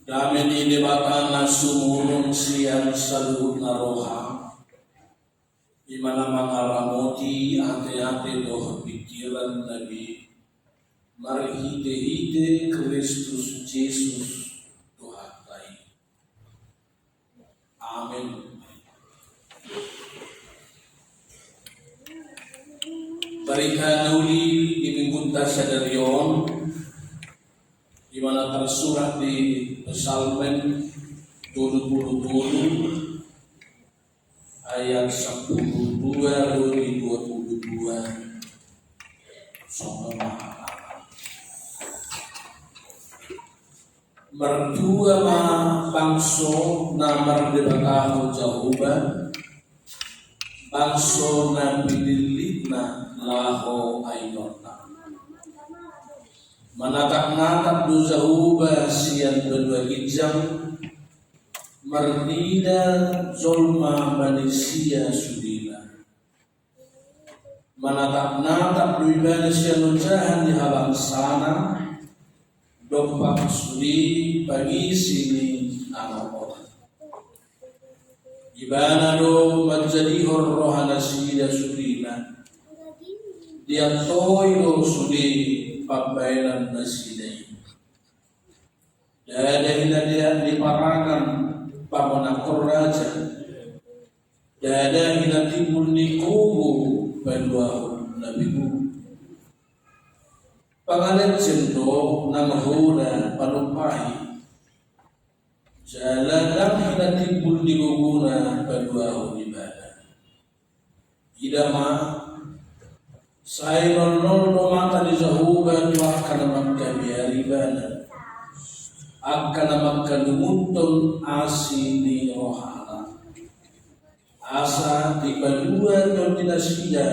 Dami ni debatana sumurong siyan sa luhod na roha. Di mana mangaramoti ate-ate doh pikiran Nabi. Marhite-hite Kristus Jesus Tuhatai. Amin. Berikan uli di minggu tasadarion di mana tersurat di Psalmen 77 ayat 12 di 22 sama mertua ma bangso na merdekaho jahuban bangso na pinilit na laho ainona manatak-natak do jahuba siyan berdua gijang merdida zolma manusia sudila manatak-natak do ibadah siyan ujahan di halang sana dompak sudi pagi sini anak orang ibana do menjadi rohana sida sudina dia toyo sudi pabainan nasidai dada hina di parangan pamanakor raja dada hina timbul di kubu penduahun nabiku pangalan cendok namahuna panumpahi jalan hina timbul di guguna penduahun ibadah idama saya nol mata di zahuban akan makan biaribana akan makan muntun asini rohana asa di kedua dan tidak sida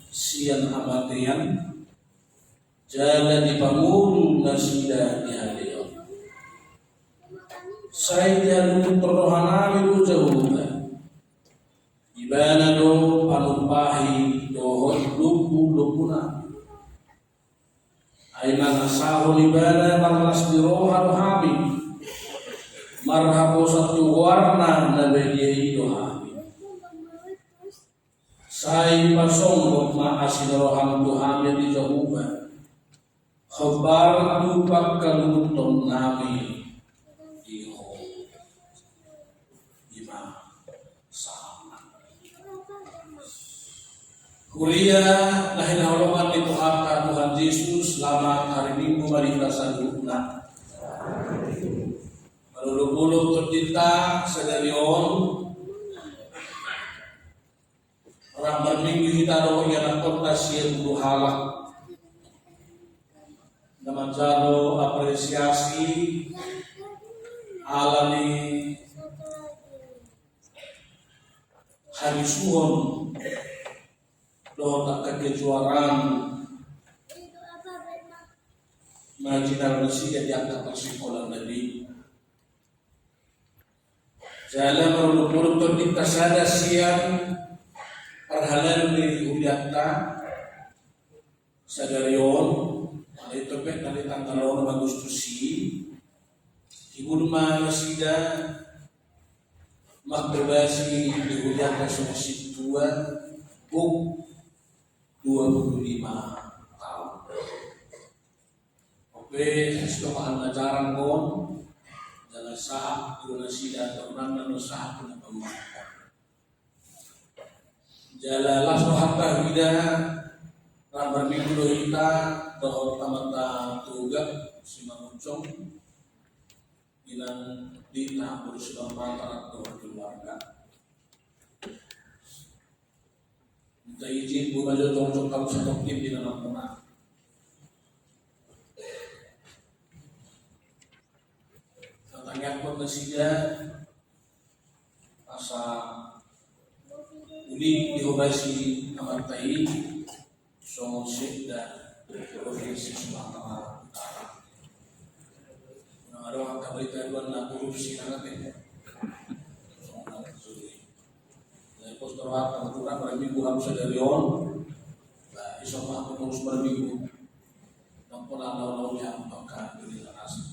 sian amatian jalan di pangulu nasida di hadion saya jalan rohana itu zahuban ibana do panumpahi dohon lupu-lupuna aina nasahul ibana marlas di roha rohabi marhabo satu warna nabedia dohabi sai pasong ma asin roham dohabi di jahuba khabar tupak kaluton nabi iho imam Kuria lahin holokan itu harta Tuhan Yesus selamat hari Minggu mari kita sambutna. Bulu-bulu tercinta sedarion orang berminggu kita roh yang kota siang bulu halak. Nama jalo apresiasi alami hari suhon doa tak kejuaraan majinar Rusia diangkat persekolah Nabi jalan meruluk-uluk terdikta sada siang perhalan di Uliatta sadarion ada topek dari tanggalon Agustusi ibu rumah Nasida maktubasi di Uliatta Sulawesi tua 25 tahun. Oke, sesuatu ajaran kon dalam sah Indonesia dan orang sah pun bangun. Jalalah sohatta hida rambar minggu kita doa tamata tuga simanguncong ilang di tahun sudah mantap doa keluarga. Minta izin bu majo tongcok kamu satu tim di dalam rumah. Tanya pun nasida asa uli diobasi amantai songosik dan provinsi Sumatera Utara. Ada orang kabarita dua na korupsi nanti. Postur harta kurang berminggu harus ada rion, nah isomah pengurus berminggu, nampun lalu yang apakah ini terasa.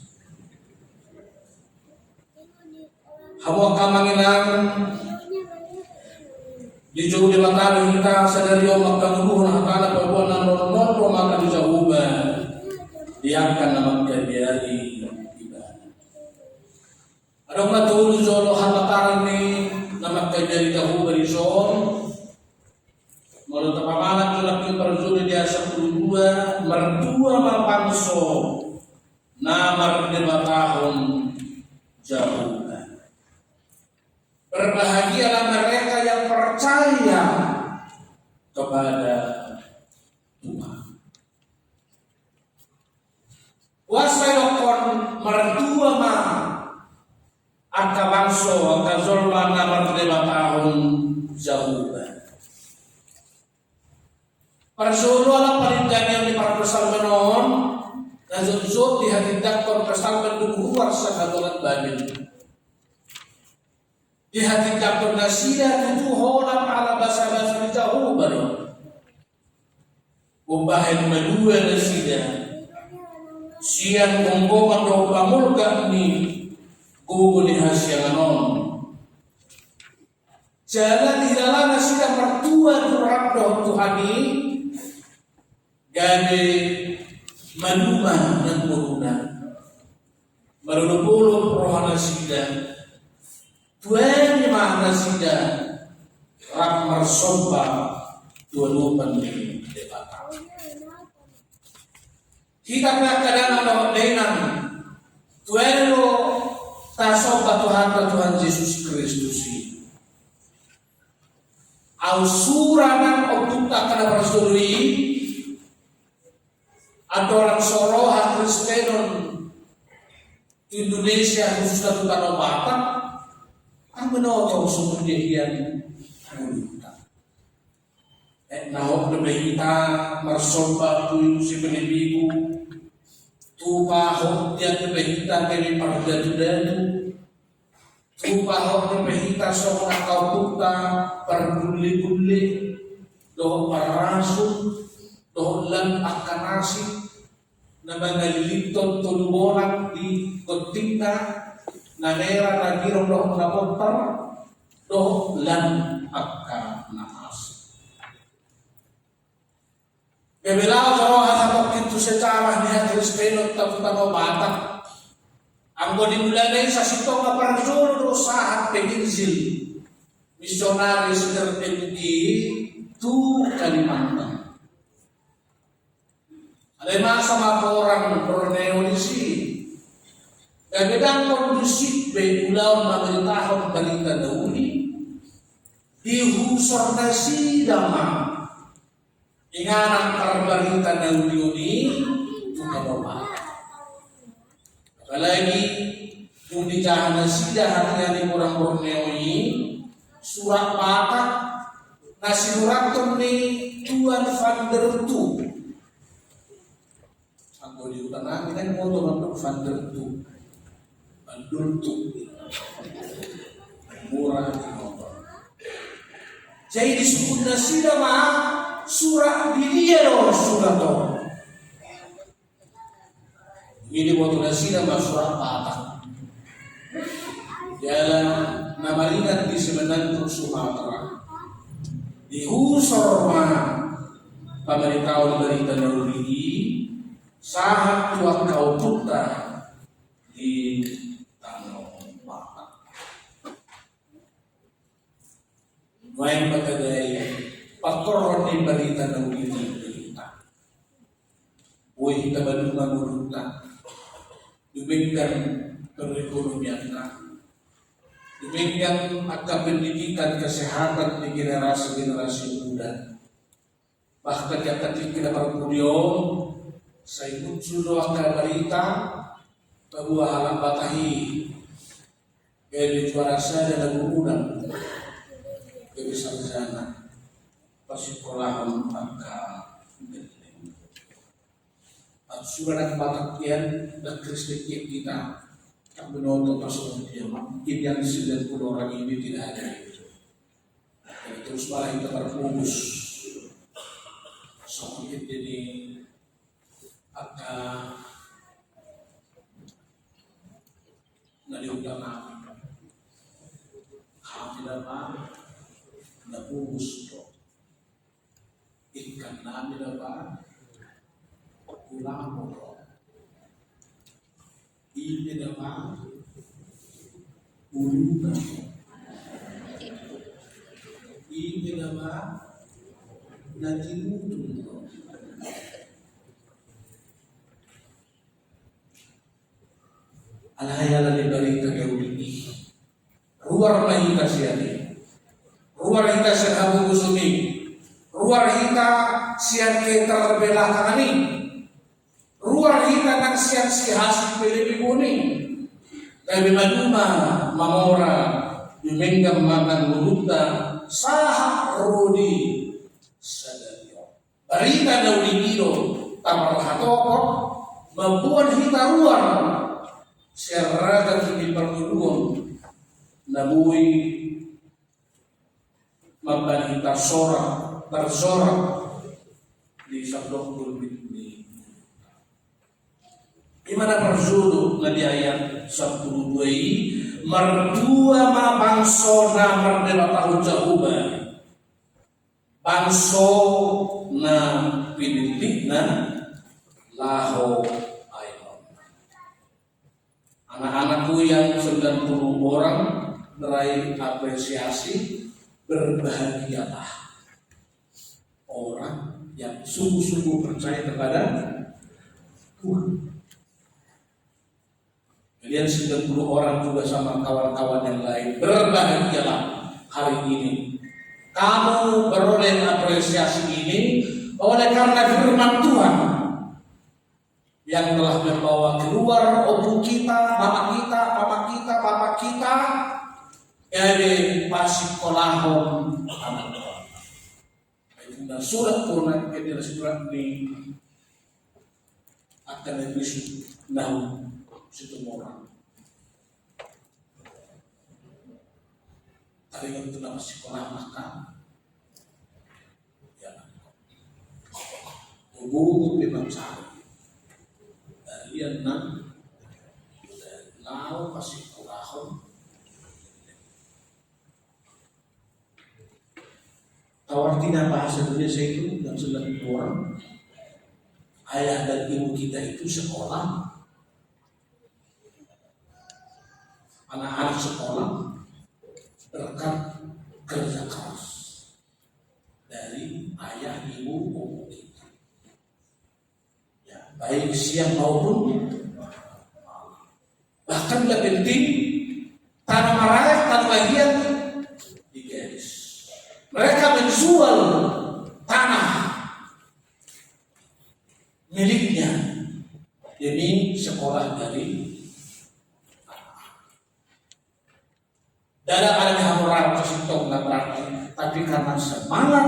hawa kamanginan di jauh di mata kita sadari makan dulu nah kana perbuatan non maka dijauhkan dia akan nama kejari ibadah. Ada matul zolo hamataran ni nama kejari jauh dari zon. Menurut pamalan lelaki perjuri dia 12 mertua mapangso namar 5 tahun jauh. Berbahagialah mereka yang percaya kepada Tuhan. Wasayokon mertua ma angka bangso angka zolma namar 5 tahun jauh. Persuluh ala palintan yang di para pesalmenon nazut di hati dakon pesalmen luar sakadolat banin. Di hati dakon nasida itu holam ala bahasa jauh baru. Ubahin medua nasida. Siang ngomong atau pamulkan ni gugu di hasyanganon. Jalan di dalam nasida mertua durabdo Tuhani. Gade manuma yang muruna marulupulun rohana sida tuan mahna sida rak marsoba tuanupan di debata kita kadang ada denang tuan lo tasoba Tuhan Yesus Kristus au suranan otuta kana persului adoran soroha Kristenon Indonesia khususnya Tutano Batak ang menotong sumudyahian mulutan nahok na bahita marsolba tuyo si Penibigo tupahok diyan na bahita kami pagdadu-dadu tupahok na bahita sa mga kauputa parguli-guli doon parasun doon lang akanasi na mga lilipton tulubonan di kontingna na nera na girong doon na kontar doon lang akanasi. Kebilang sa roha sa pagkinto sa tama niya Kristeno at Tutano Batak ang bodimulay sa sitong na parasulo sa at peninsil missionaries terpendi tu Kalimantan. Ada masa maporan Borneo di sini. Kadang kondusif be ulang memerintahkan balita dauni dihusor nasi dama. Inganan karbarita dauni bukan obat. Apalagi kung di jahan nasi dahan yang orang Borneo ini surat Batak nasi surat ni Tuan Van der Tu. Di utara kita motor untuk Vander tu, Bandul tu, murah di motor. Jadi disebut nasi nama surah dia loh surah tu. Ini motor nasi nama surah Batak. Jalan nama ringan di Semenanjung Sumatera. Di Husor pemerintah berita Nuruli. Sahat tua kau putra di Tanah Batak. Main pagkagay pakoron ni balita ng berita. Uy, kabalong mamuluta. Dubingkan perekonomian na. Dubingkan agka pendidikan kesehatan di generasi-generasi muda. Bahkan yang ketika berkuliah sa ikut sudah akan berita bahwa halang batahi kaya juara saya dan lagu-lagu kebesar sana pasikolahan maka at surat Batak yan dan Kristik kita tak menonton pasal dia yang 90 orang ini tidak ada terus malah kita berfokus sampai jadi naliutama dapat nabubus to. Ikan namin dapat pulang mo. Ibi dapat ulunan. Ibi dapat natinutun to. Alhayala ni balita gauli. Ruar mahita siya ni. Ruar hita siya habang gusumi. Ruar hita siya kita terbelakang ni. Ruar hita nang siya si hasib pilih kuning. Kaya maduma mamora yumenggam makan muluta sahak rodi sadariyo. Barita daw ligiro tamar hatokot mabuan hita ruar. Syaragan hindi perluan nabuhi mabanita tersorak di sablok gulbit ni. Gimana persudu na di ayat 12 mertua ma bangso na merdela tahu jahuba bangso na pinitik na laho. Anak-anakku yang 90 orang meraih apresiasi, berbahagialah orang yang sungguh-sungguh percaya kepada Tuhan. Kalian 90 orang juga sama kawan-kawan yang lain, berbahagialah hari ini. Kamu beroleh apresiasi ini oleh karena firman Tuhan yang telah membawa keluar ibu kita, mama kita, bapak kita dari pasikolahon anak Tuhan. Dan surat Tuhan yang surat ini akan lebih nahu situ orang. Tapi untuk nama sekolah maka ya, tubuh memang cari. Yan nang lao kasih kurahon tawartina bahasa Indonesia itu yang sudah orang ayah dan ibu kita itu sekolah, anak-anak sekolah berkat kerja keras dari ayah ibu kita. Baik siang maupun bahkan lebih penting tanah rakyat tanah bagian digaris. Mereka menjual tanah miliknya demi sekolah dari dalam ada hamuran kesintong nggak berarti, tapi karena semangat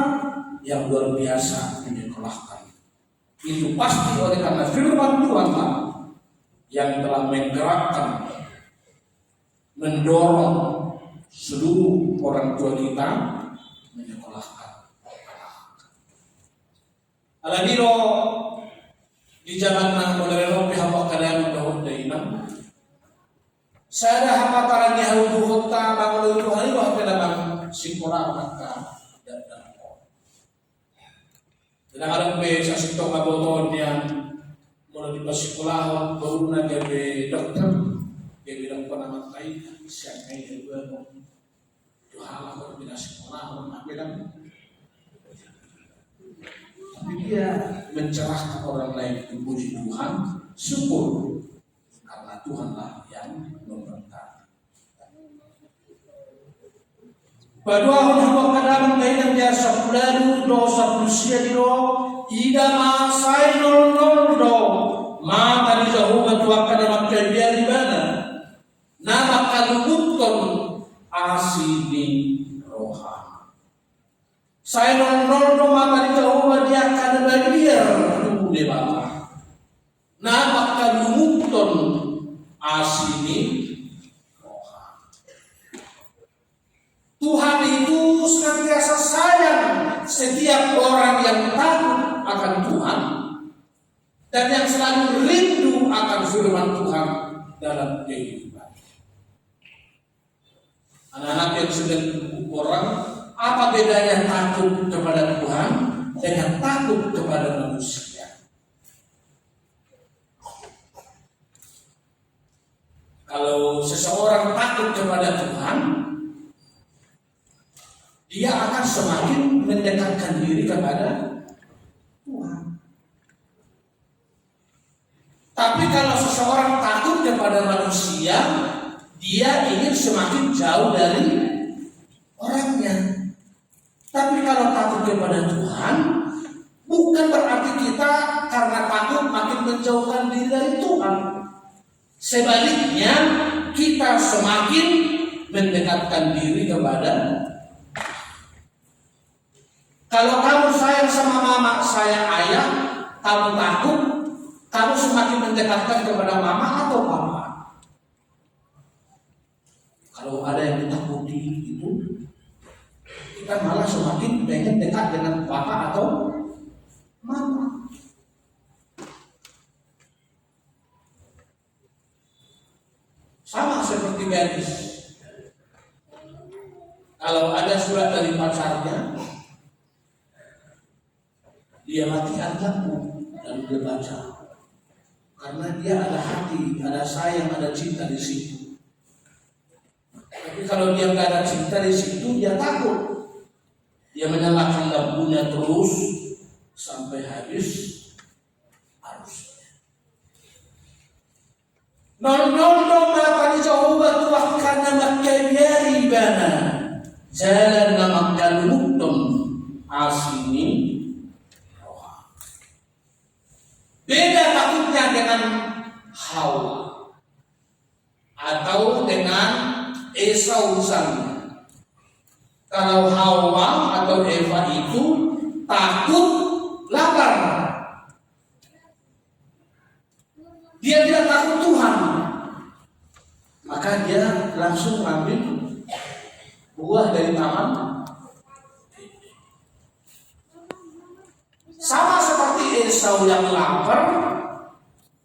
yang luar biasa menyekolahkan. Itu pasti oleh karena firman Tuhan yang telah menggerakkan, mendorong seluruh orang tua kita menyekolahkan. Aladiro di zaman modern pihak kalian dahulu dainam. Saya dah hafataran Yahudi kota bangun itu hari wah dalam sekolah maka dan kadang-kadang sa sitong aboton yang mulai di sekolah baru na gabi dokter gabi lang pa namatay siya ngay juga mo juhala ko di sekolah bilang tapi dia mencerahkan orang lain itu puji Tuhan, syukur karena Tuhanlah yang memberkati. Padahal hamba kadang kainan dia sabularu do sablusia do ida masai nol do ma tadi jauh ketua kada makai dia di mana nama kalumuton asini roha sai nol do ma tadi jauh dia kada bagian tubuh de bapa nama kalumuton asini. Tuhan itu senantiasa sayang setiap orang yang takut akan Tuhan dan yang selalu rindu akan firman Tuhan dalam kehidupan. Anak-anak yang sudah orang, apa bedanya takut kepada Tuhan dengan takut kepada manusia? Kalau seseorang takut kepada Tuhan, dia akan semakin mendekatkan diri kepada Tuhan. Tapi kalau seseorang takut kepada manusia, dia ingin semakin jauh dari orangnya. Tapi kalau takut kepada Tuhan, bukan berarti kita karena takut makin menjauhkan diri dari Tuhan. Sebaliknya, kita semakin mendekatkan diri kepada. Kalau kamu sayang sama mama, saya ayah, kamu takut, kamu semakin mendekatkan kepada mama atau papa? Kalau ada yang ditakuti itu, kita malah semakin pengen dekat dengan papa atau mama. Sama seperti gadis. Kalau ada surat dari pacarnya, dia latihan lampu dan dia baca. Karena dia ada hati, ada sayang, ada cinta di situ. Tapi kalau dia nggak ada cinta di situ, dia takut. Dia menyalakan lampunya terus sampai habis arusnya. Non maka dijawab Tuhan karena makyari bana jalan namakan muktum asini. Beda takutnya dengan Hawa atau dengan Esau misalnya. Kalau Hawa atau Eva itu takut lapar, dia tidak takut Tuhan, maka dia langsung ambil buah dari taman. Sama seperti Esau yang lapar,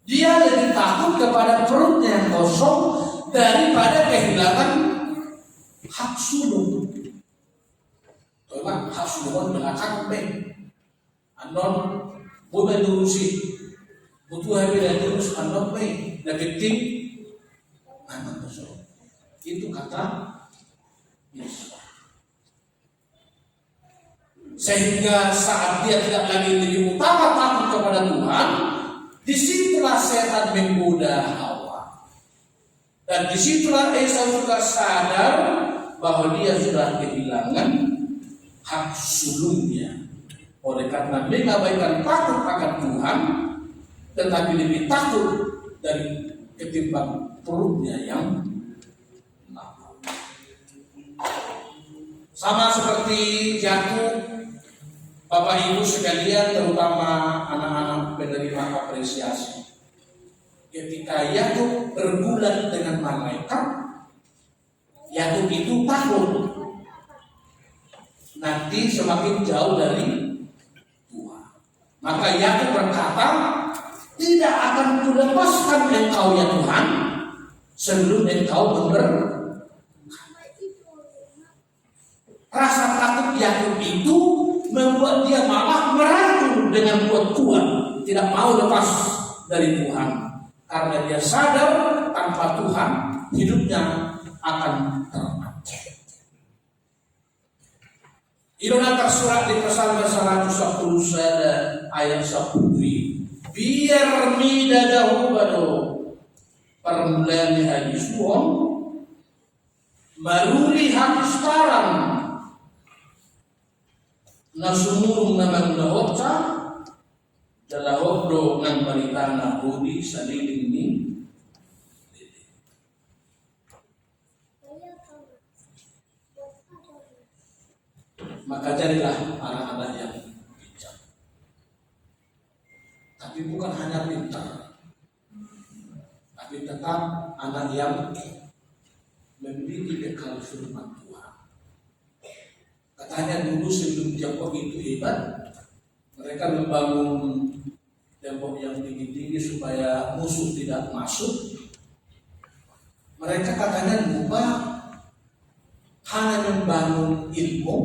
dia lebih takut kepada perutnya yang kosong daripada kehilangan hak sulung. Coba hak sulung belakang be, andon boleh durusi, butuh habis dan durus andon be, deketin anak kosong. Itu kata Yesus. Sehingga saat dia tidak lagi lebih utama takut kepada Tuhan, disitulah setan menggoda Hawa. Dan disitulah Esau juga sadar bahwa dia sudah kehilangan hak sulungnya. Oleh karena mengabaikan takut akan Tuhan, tetapi lebih takut dari ketimbang perutnya yang lapar. Sama seperti Yakub. Bapak Ibu sekalian, terutama anak-anak penerima apresiasi, ketika Yakub bergulat dengan malaikat, Yakub itu takut nanti semakin jauh dari Tuhan. Maka Yakub berkata, tidak akan kulepaskan engkau ya Tuhan sebelum engkau benar. Rasa takut Yakub itu membuat dia malah meragu dengan kuat-kuat, tidak mau lepas dari Tuhan, karena dia sadar tanpa Tuhan hidupnya akan terancam. Irona tersurat di Psalm 110 ayat 10. Biar midadahu bado permulaan hadis buong maruli hadis parang nasumurung naman lahotsa dalahobdo ng balita na hudi sa liling ni. Maka carilah anak-anak yang bijak, tapi bukan hanya pintar, tapi tetap anak yang memiliki bekal firman Tuhan. Katanya dulu sebelum Tiongkok itu hebat, mereka membangun tembok yang tinggi-tinggi supaya musuh tidak masuk. Mereka katanya lupa hanya membangun ilmu,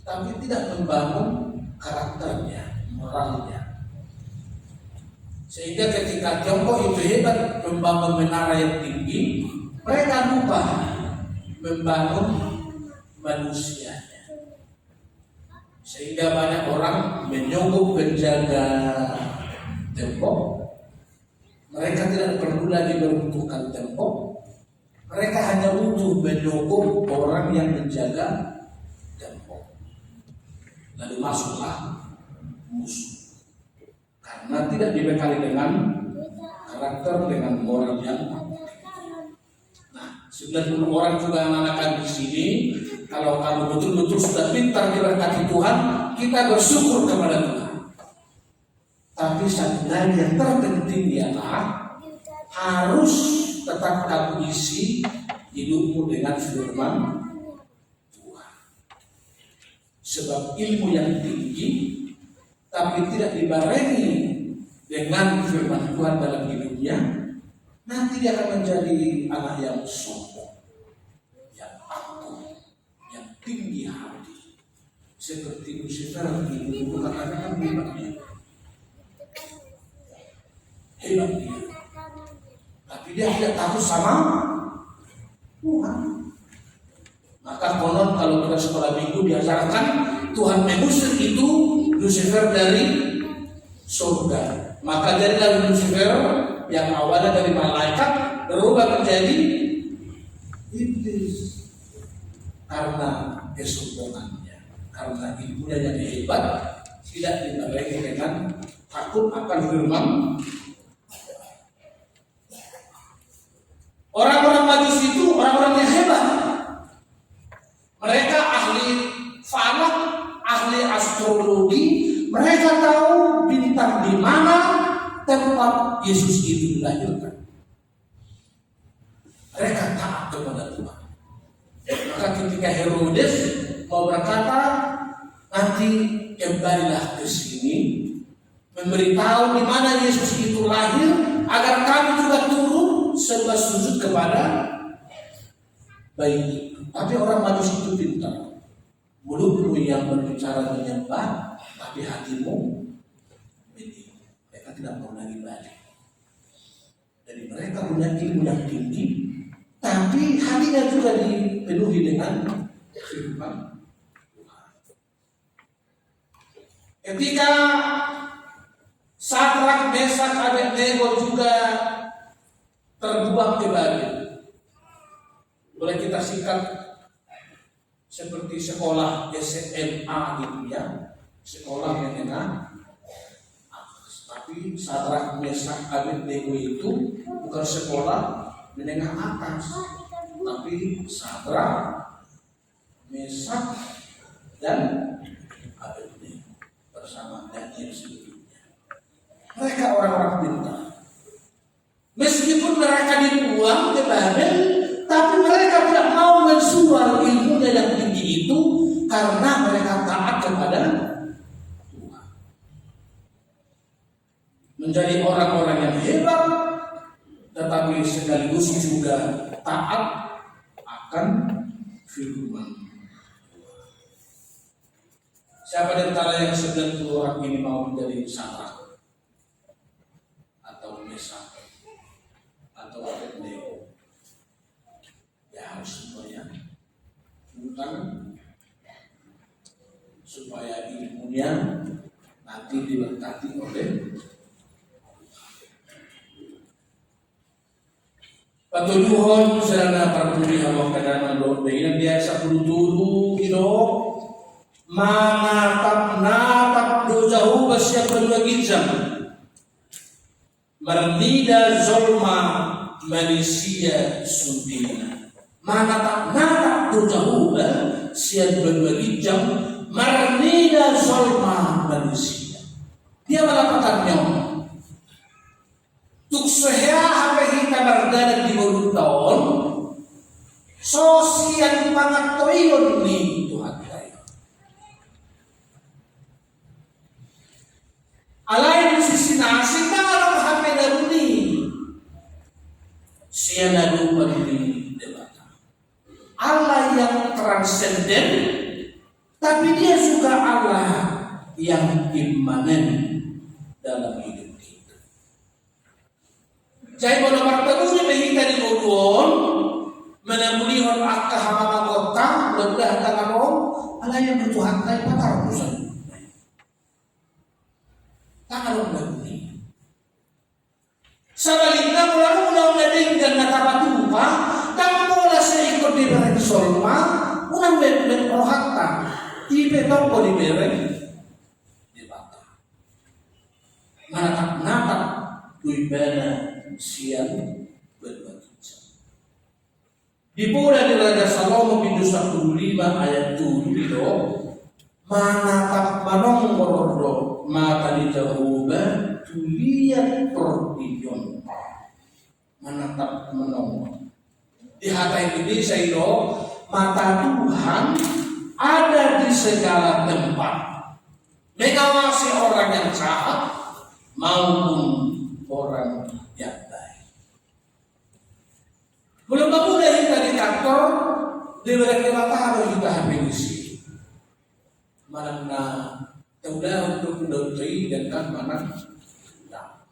tapi tidak membangun karakternya, moralnya. Sehingga ketika Tiongkok itu hebat membangun menara yang tinggi, mereka lupa membangun manusianya. Sehingga banyak orang menyogok penjaga tembok. Mereka tidak perlu lagi meruntuhkan tembok. Mereka hanya butuh menyogok orang yang menjaga tembok. Lalu masuklah musuh. Karena tidak dibekali dengan karakter, dengan moral yang. Nah, 90 orang juga anak-anak di sini. Kalau kamu betul-betul sudah pintar diberkati Tuhan, kita bersyukur kepada Tuhan. Tapi satu hal yang terpenting ialah harus tetap kamu isi hidupmu dengan firman Tuhan. Sebab ilmu yang tinggi tapi tidak dibarengi dengan firman Tuhan dalam hidupnya, nanti dia akan menjadi anak yang sombong, yang angkuh, yang tinggi hati, seperti Lucifer. Ibu katakan hebat dia, tapi dia tidak takut sama Tuhan. Maka konon kalau kita sekolah minggu diajarkan Tuhan mengusir itu Lucifer dari surga. Maka jadilah Lucifer yang awalnya dari malaikat berubah menjadi iblis karena kesombongannya, karena ilmunya yang hebat tidak dibarengi dengan takut akan firman. Orang-orang Majus itu orang-orang yang hebat. Mereka ahli falak, ahli astrologi. Mereka tahu bintang di mana tempat Yesus itu dilahirkan. Mereka taat kepada Tuhan. Maka ketika Herodes mau berkata, nanti kembalilah ke sini, memberitahu di mana Yesus itu lahir, agar kami juga turun sembah sujud kepada bayi itu. Tapi orang Majus itu pintar. Mulutmu yang berbicara menyembah, tapi hatimu menipu. Mereka tidak mau lagi balik. Jadi mereka punya ilmu yang tinggi, tapi hatinya juga dipenuhi dengan firman Tuhan. Ketika Sadrak, Mesak, Abednego juga terbuang ke Babel, boleh kita singkat seperti sekolah SMA gitu ya, sekolah menengah atas. Tapi Sadrak, Mesak, Abednego itu bukan sekolah menengah atas, tapi Sadrak, Mesak, dan Abednego bersama Daniel sebelumnya. Mereka orang-orang pintar. Meskipun mereka dibuang ke Babel, tapi mereka tidak mau mensuar ilmunya yang tinggi itu karena mereka taat kepada Tuhan. Menjadi orang-orang yang hebat, tetapi sekaligus juga taat akan firman Tuhan. Siapa di antara yang 90 orang ini mau menjadi Sadrak atau Mesak atau Abednego? Ya harus semuanya bukan, supaya ilmunya nanti diberkati oleh patuduhon sarana parpuri Allah kadang lo dengan biasa puluh kilo menatap do jauh bersiap berbagi jam Mernida zolma Malaysia Sundina. Menatap do jauh siap berbagi jam Mernida zolma Malaysia. Dia melakukannya. Tuk seha apa kita berdana di bawah tahun sosial pangatoyon ni Tuhan tayo. Alay di sisi nasi dalam HP daruni siya nalupan ni debata. Allah yang transenden, tapi dia juga Allah yang imanen dalam hidup kita. Jadi kalau bertemu kita di Bodon, menamulihon akah hamama kota, lebih tangan Allah yang bertuhan tay patar urusan. Tangan lebih. Sebaliknya mula dengan nakabatupa, dan mula saya ikut di barang solma, unang bebek rohata, ibe toko di barang di bata. Natap tuibana siang berbagi. Di pura di Raja Salomo pintu 15 ayat 7 itu manatap manong morodo mata di jahuba tuliat perdion manatap menong di hati Indonesia itu mata Tuhan ada di segala tempat mengawasi orang yang jahat maupun orang yang baik. Belum kamu dari kantor di mereka harus kita habisi. Mana udah untuk mendotri dan kan mana tidak.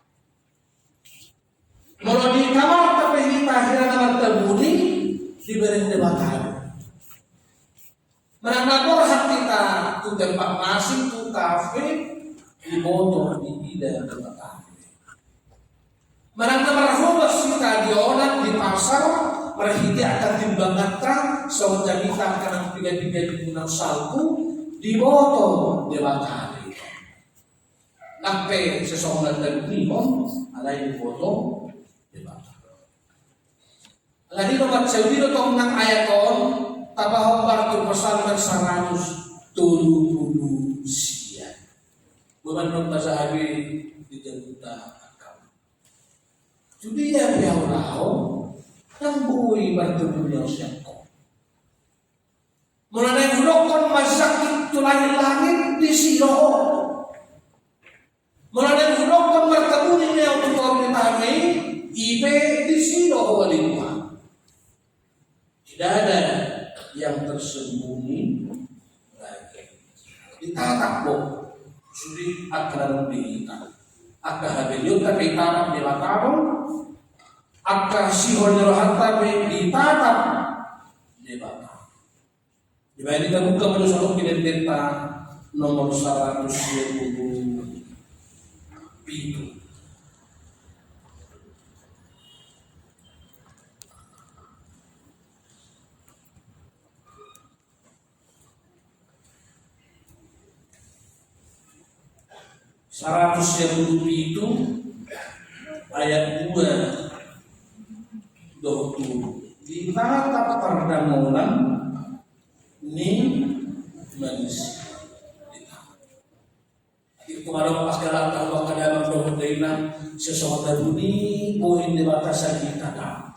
Kalau di kamar tapi kita akhirnya kamar terbudi diberi debatan. Mana hati kita tu tempat nasi tu kafe di botol di tidak tempat. Mana merahubah kita di orang di pasar merhiti akan timbangan terang sementara kita akan tiga-tiga di gunung salku di botol di matahari. Nape seseorang dari limon ada di botol di matahari. Lagi nomor 9 tong nang ayat on tabah bartu pesan 170 sian. Bukan nonton sahabi di jaluta akam. Jadi ya biarlah yang bui bertemu siapa. Mulai hulokon masakit tulangin langit di siro. Mulai hulokon bertemu ini yang tutor ditami ibe di siro walima. Tidak ada yang tersembunyi lagi. Ditatap loh, suri akan dihitam. Akan habis tapi tatap di matamu. Akan sihon rohata ditatap di bawah. Di bawah kita buka menuju identita nomor 120 itu. itu ayat 2 ditatap perdamulan ni manusia. Itu kalau pas jalan kalau kadang berdoa sesuatu ini poin di batasan kita dah.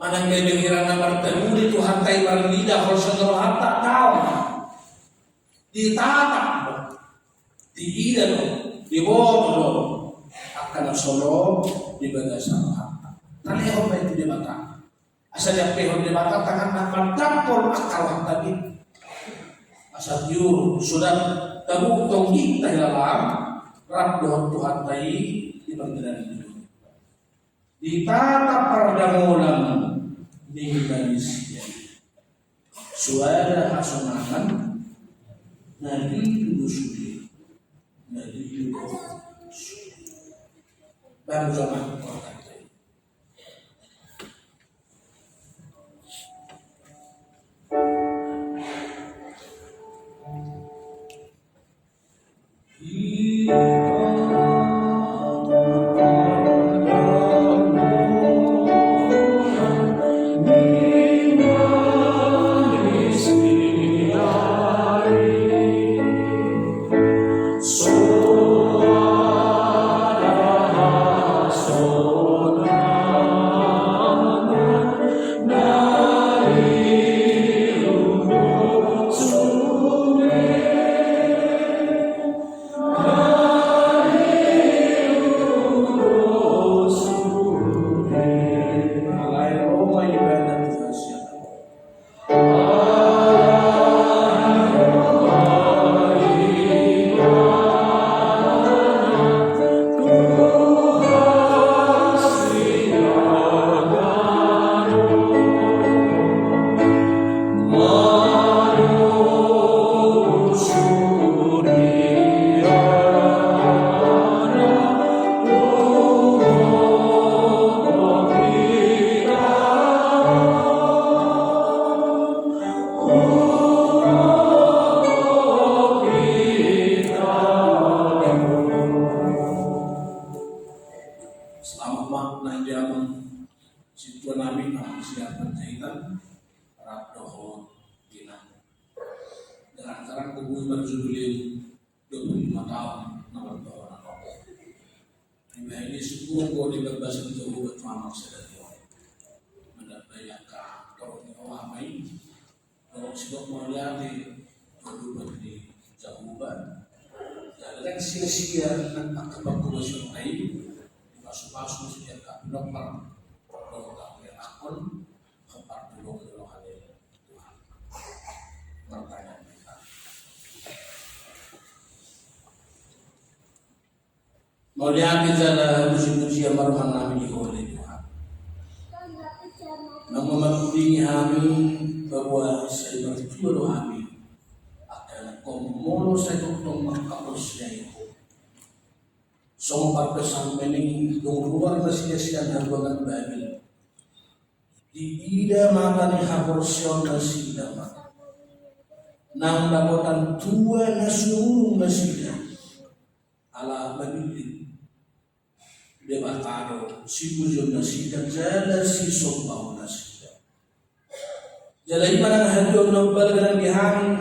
Mana kedengaran bertemu di Tuhan tay berlidah kalau saudara harta tahu ditatap di ida di bawah akan solo di batasan harta. Nalihon ba itu di mata? Asal yang pehon di mata tangan nak mantapol akal tadi. Asal yur sudah tabuk tonggi tahilalam rap dohon Tuhan tahi di panggilan itu. Ditatap perdamulan di manusia. Suara hasonakan nadi dusudi nadi dusudi. Baru zaman kota. So nandiamon si tuan nabi ang siya penjahitan para dohon tina dengan sekarang tubuh berjubilee 25 tahun namun dohon ini sepuluh kau dibebas itu buat mama sedari mendapat yang kah kalau ni orang main kalau sebab mulia di tubuh di jahuban dan sia-sia dan akibat kemasuk air masuk-masuk sejak kabinet kalau tak boleh akun kepada dulu hari Tuhan pertanyaan kita mau lihat jalan musim-musim yang baru mengalami oleh Tuhan namun menuding kami bahwa saya berjuang kami akan komolo saya untuk mengkapusnya itu sompat pesan mening luar masih-masih dan banget babi di ida mata ni haporsion nasi dapat nang dapotan tua nasuruh nasi ala babi debatado si bujon nasi dan jala si sombau nasi jala iman hadon nombal dengan dihami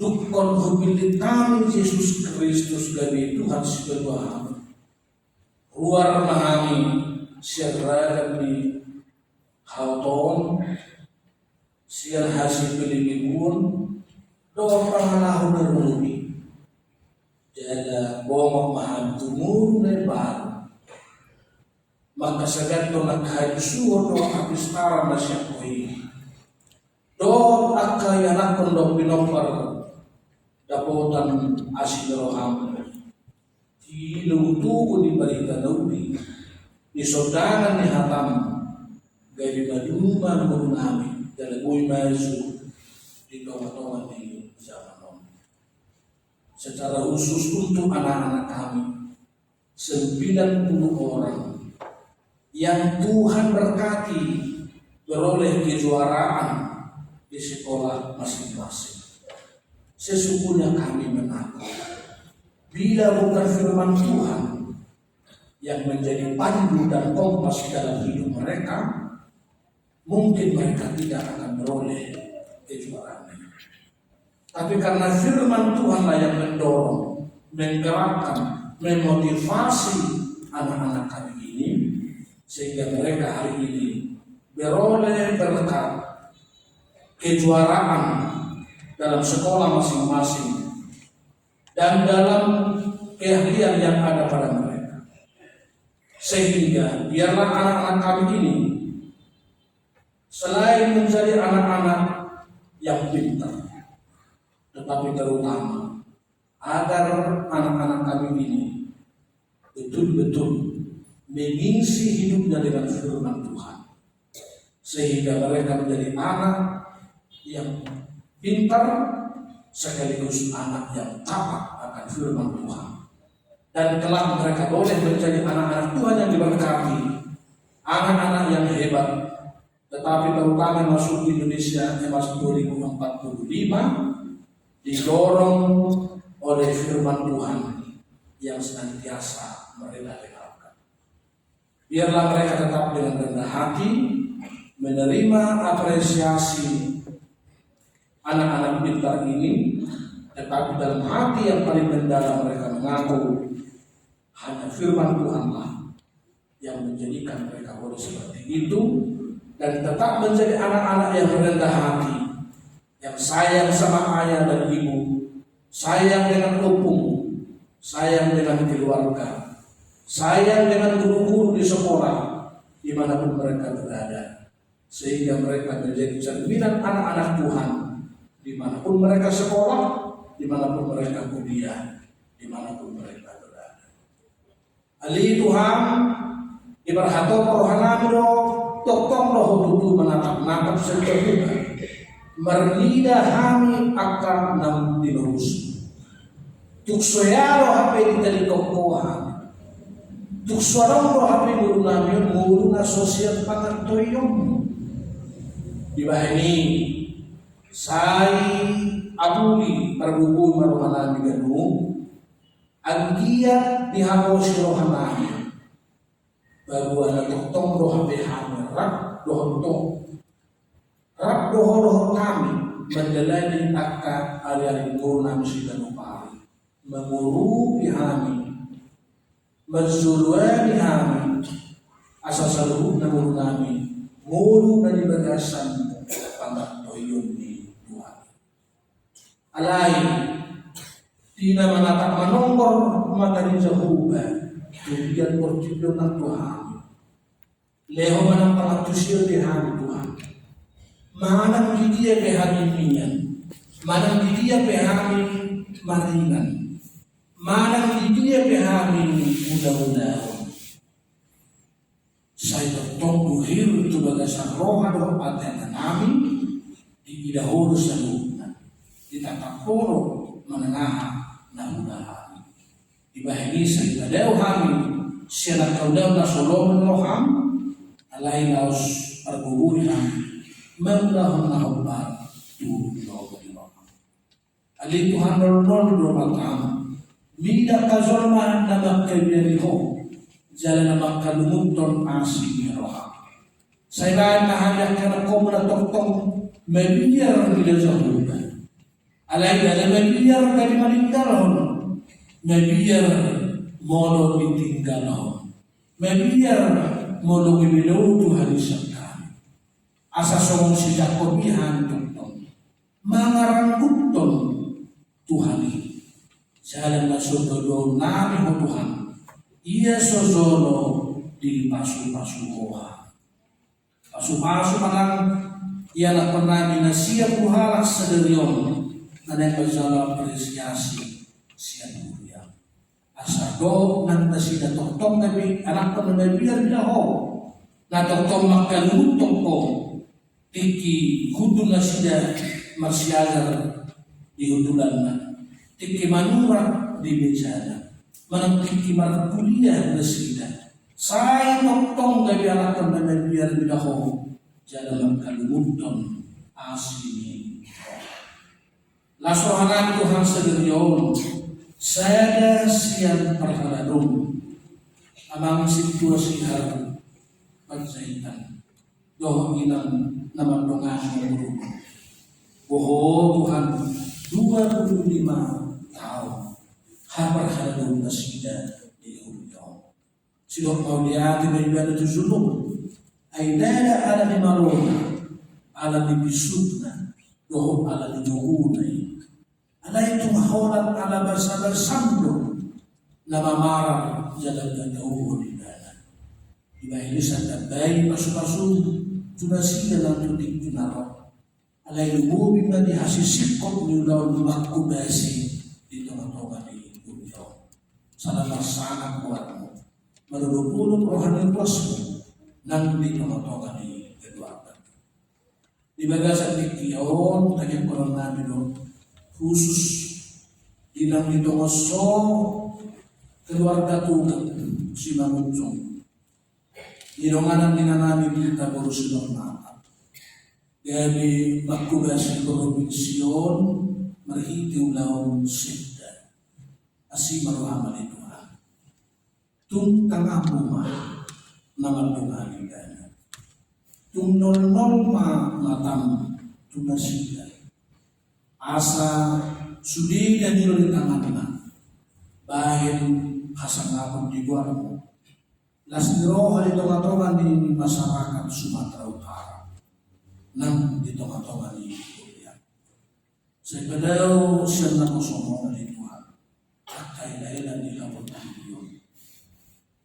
dukon humilitan Yesus Kristus gabi Tuhan seberbahan luar mahami siar di hauton siar hasil pelimikun doa pangalahu nerumi jada bongok maham tumur nebar maka segan doa kahisuan doa habis tara masyakui doa akaya nakon doa binompar dapotan asil roham di lutuku di balita nabi di sodangan ni hatam gaya maduman menami dalam bui maju di kawan-kawan di zaman secara khusus untuk anak-anak kami 90 orang yang Tuhan berkati beroleh kejuaraan di sekolah masing-masing. Sesungguhnya kami mengaku bila bukan firman Tuhan yang menjadi pandu dan kompas dalam hidup mereka, mungkin mereka tidak akan beroleh kejuaraan. Tapi karena firman Tuhanlah yang mendorong, menggerakkan, memotivasi anak-anak kami ini, sehingga mereka hari ini beroleh berkat kejuaraan dalam sekolah masing-masing dan dalam keahlian yang ada pada mereka. Sehingga biarlah anak-anak kami ini selain menjadi anak-anak yang pintar, tetapi terutama agar anak-anak kami ini betul-betul mengisi hidupnya dengan firman Tuhan, sehingga mereka menjadi anak yang pintar sekaligus anak yang taat akan firman Tuhan, dan kelak mereka boleh menjadi anak-anak Tuhan yang diberkati, anak-anak yang hebat. Tetapi terutama masuk di Indonesia masuk 2045 didorong oleh firman Tuhan yang senantiasa mereka dengarkan. Biarlah mereka tetap dengan rendah hati menerima apresiasi anak-anak pintar ini, tetapi dalam hati yang paling mendalam mereka mengaku hanya firman Tuhanlah yang menjadikan mereka boleh seperti itu, dan tetap menjadi anak-anak yang rendah hati, yang sayang sama ayah dan ibu, sayang dengan opung, sayang dengan keluarga, sayang dengan guru-guru di sekolah dimanapun mereka berada, sehingga mereka menjadi cerminan anak-anak Tuhan dimanapun mereka sekolah, dimanapun mereka kuliah, dimanapun mereka berada. Ali Tuhan ibarhato rohanami do tokong lo hudu menatap-natap seterbuka mernida hami akan nam dinurus tuksoyaro hape di tali kokohan tuksorong lo hape muruna sosial pangantoyong di bahini sai abuli marbubu marohanami ganu anggia dihamosi rohanami baru ada tong doa behang rap doa kami menjalani akad hari-hari turun sida nupari menguru bihami mensulwani kami asal saluruh namun kami mulu dari bagasan pangkat toyun di Tuhan alai tina menatap menongkor mata di Jehovah kemudian berjudul ng Tuhan leho manang pangatusyo di hari Tuhan manang di dia behari minyan manang di dia behari maringan manang di dia behari mudah-mudahan saya bertunggu hiru itu bagasan roha doa patena kami di idahulu saluna di tataporo menengah nahudahan di bahini saya kadau kami siya nagkaudaw na solomon roham alay laos arguguri kami memulahon na hubar tulo di roham ali Tuhan rolol do matama mida kazolma na magkaiberiho jalan na magkalumuton asing ni roham sa ilaan na hanyang kanako na tongtong mabiyar nila sa huban alay na mabiyar ka di malindaron mabiyar mono bitinggalon mabiyar mono ibilaw Tuhan isang kami asa song siya kobihan tongtong mangarangguton Tuhan jalan na sododo nami ho Tuhan iya sozono di pasu-pasuhoha pasu-pasu manang iya na pernah siya buhalak sederion na nagpagsalang apresiasi siya duya asa do nang nasida tongtong nabi anak ko na mabiyar bilaho na tongtong makalutong ko tiki hudu na sida marsyagar di hudulan na tiki manura di bencana manang tiki markuliah na sida say tongtong gabi anak ko na mabiyar bilaho jalan makalutong asli lasohanan Tuhan sederion saya siang perhaladong amang situasi hal pagsaitan doh ilang naman dongan boho Tuhan 25 tahun haparhaladong na sida di Hulyo silok mau diati may ibadah tuzulong ay dada ala ni marona ala ni bisutna doh ala ni nuhunay ala itong hawalat ala bersama-bersama na mamarang jalan gagawin di dalam iba ini sa tabay pasu-pasu tunasiga ng tutik tunarap ala ilububin na di hasisikot ni ulaw lumakubasi dito matongan ni Hulyo sa nalasanang buwan mo marulupulong rohanin wasmo nang dito matongan ni Eduardo ibaga sa tikiyon taging parang namin doon khusus ilang dito ngoso keluarga tugat si Mamuncong inonganan din na namin kita borusilong nakat gabi magkugas ng provinsyon marhitiw laong sida asi maruhaman ito tung tanga buma na magtunganin gana tung nol-nol matam tunasida asa sudi dan nilai tangan na bahin kasangapon di buwan mo lasiro halitongatongan di masyarakat Sumatera Utara nang ditongatongan di Korea sa ikadaw siya na kusumo di Tuhan at kailangan nila po yun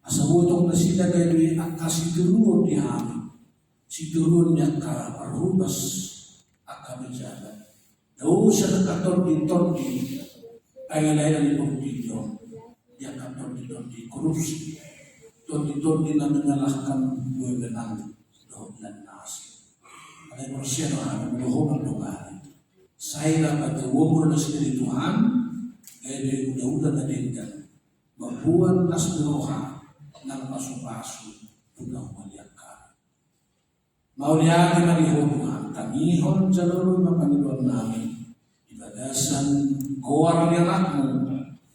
asa butong na sila kayo ang kasituruan di hamin situruan niya ka parubas at kabijala daw siya nagkatordi-tordi ay nalayan ni Portillo yang katordi-tordi korupsi tordi-tordi na nangalahkan buhay ganang doon lang nasi alay mo siya no ang luho ng lugar say na pagkawamuro na sila ni Tuhan ay may uda-uda na din kan mabuhan na sa luha ng paso-paso tunang maliyak ka mauliyagi malihon Tuhan kamihon sa lolo ng Panginoon namin ibagasan gawar ni anakmu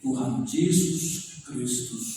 Tuhan Yesus Kristus